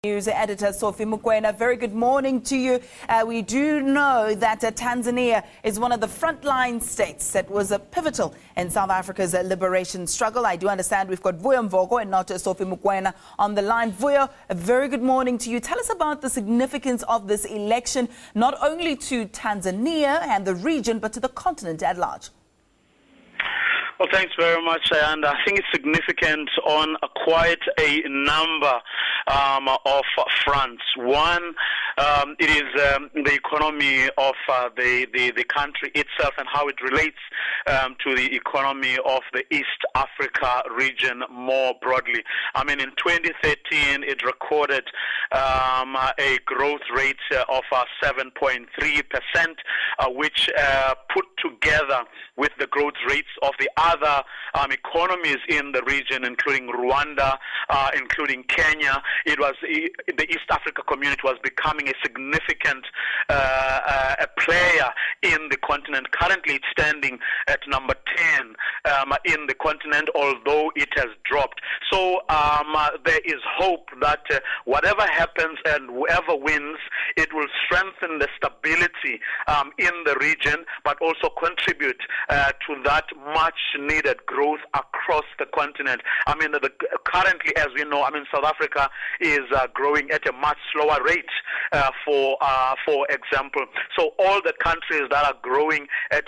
News editor Sophie Mukwena, very good morning to you. We do know that Tanzania is one of the frontline states that was pivotal in South Africa's liberation struggle. I do understand we've got Vuyo Mvoko and not Sophie Mukwena on the line. Vuyo, a very good morning to you. Tell us about the significance of this election, not only to Tanzania and the region, but to the continent at large. Well, thanks very much, and I think it's significant on quite a number of fronts. One, it is the economy of the country itself and how it relates to the economy of the East Africa region more broadly. I mean, in 2013, it recorded a growth rate of 7.3%, which put together with the growth rates of the other economies in the region, including Rwanda, including Kenya. It was the East Africa community was becoming a significant a player in the continent. Currently, it's standing at number 10 in the continent, although it has dropped. So there is hope that whatever happens and whoever wins, it will strengthen the stability in the region, but also contribute to that much-needed growth across the continent. I mean, currently, as we know, I mean, South Africa is growing at a much slower rate, for example. So all the countries that are growing at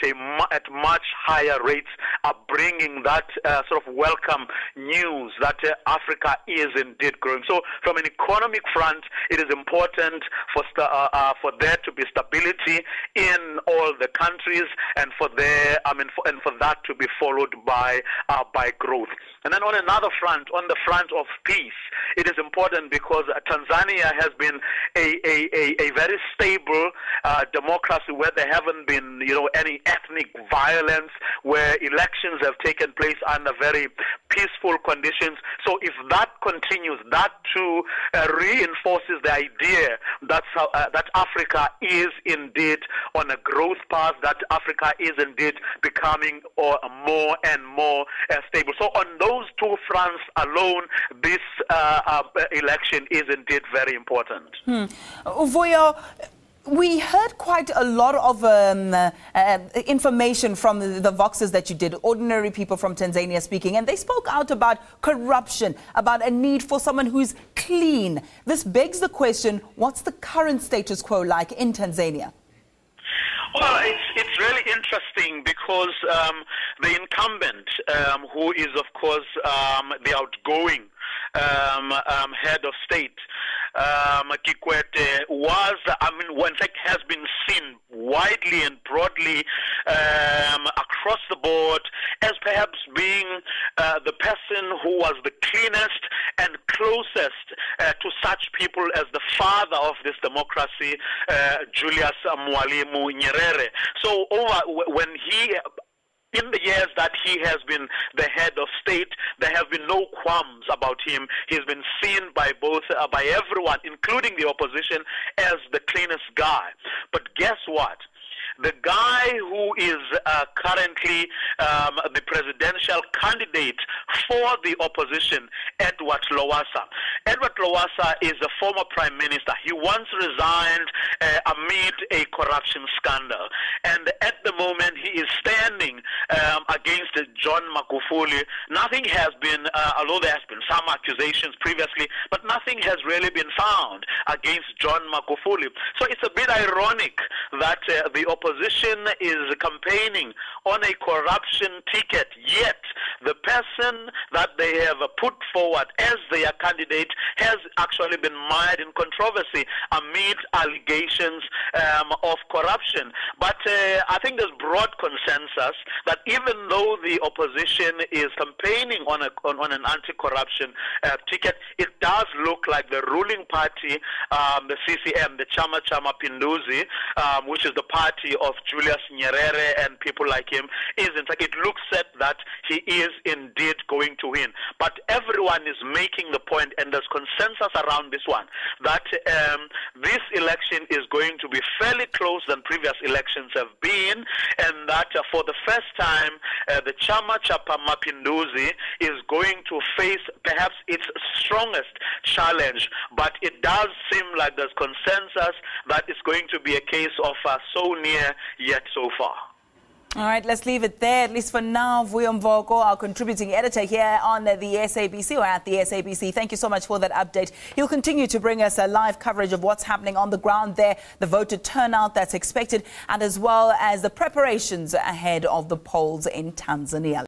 much higher rates are bringing that sort of welcome news that Africa is indeed growing. So from an economic front, it is important for there to be stability in all the countries, and for that to be followed by growth. And then on another front, on the front of peace, it is important because Tanzania has been a very stable democracy where there haven't been, any ethnic violence, where elections have taken place under very peaceful conditions. So if that continues, that too reinforces the idea that Africa is indeed on a growth path, that Africa is indeed becoming more and more stable. So on those two fronts alone, this election is indeed very important. Vuyo, we heard quite a lot of information from the Voxers that you did, ordinary people from Tanzania speaking, and they spoke out about corruption, about a need for someone who's clean. This begs the question, what's the current status quo like in Tanzania? Well, it's really interesting because the incumbent, who is, of course, the outgoing head of state, Kikwete, in fact, has been seen widely and broadly across the board as perhaps being the person who was the cleanest and closest to such people as the father of this democracy, Julius Mwalimu Nyerere. So in the years that he has been the head of state, there have been no qualms about him. He's been seen by everyone, including the opposition, as the cleanest guy. But guess what? The guy who is currently the presidential candidate for the opposition, Edward Lowassa. Edward Lowassa is a former prime minister. He once resigned amid a corruption scandal. And at the moment, he is standing against John Magufuli. Nothing has been, although there has been some accusations previously, but nothing has really been found against John Magufuli. So it's a bit ironic that the opposition is campaigning on a corruption ticket, yet the person that they have put forward as their candidate has actually been mired in controversy amid allegations of corruption. But I think there's broad consensus that even though the opposition is campaigning on an anti-corruption ticket, it does look like the ruling party, the CCM, the Chama Pinduzi, which is the party of Julius Nyerere and people like him isn't. Like, it looks set that he is indeed going to win. But everyone is making the point, and there's consensus around this one, that this election is going to be fairly close than previous elections have been, and that for the first time, the Chama cha Mapinduzi is going to face perhaps its strongest challenge. But it does seem like there's consensus that it's going to be a case of so near yet so far. All right, let's leave it there, at least for now. Vuyo Mvoko, our contributing editor here on the SABC, or at the SABC. Thank you so much for that update. He'll continue to bring us a live coverage of what's happening on the ground there, the voter turnout that's expected, and as well as the preparations ahead of the polls in Tanzania.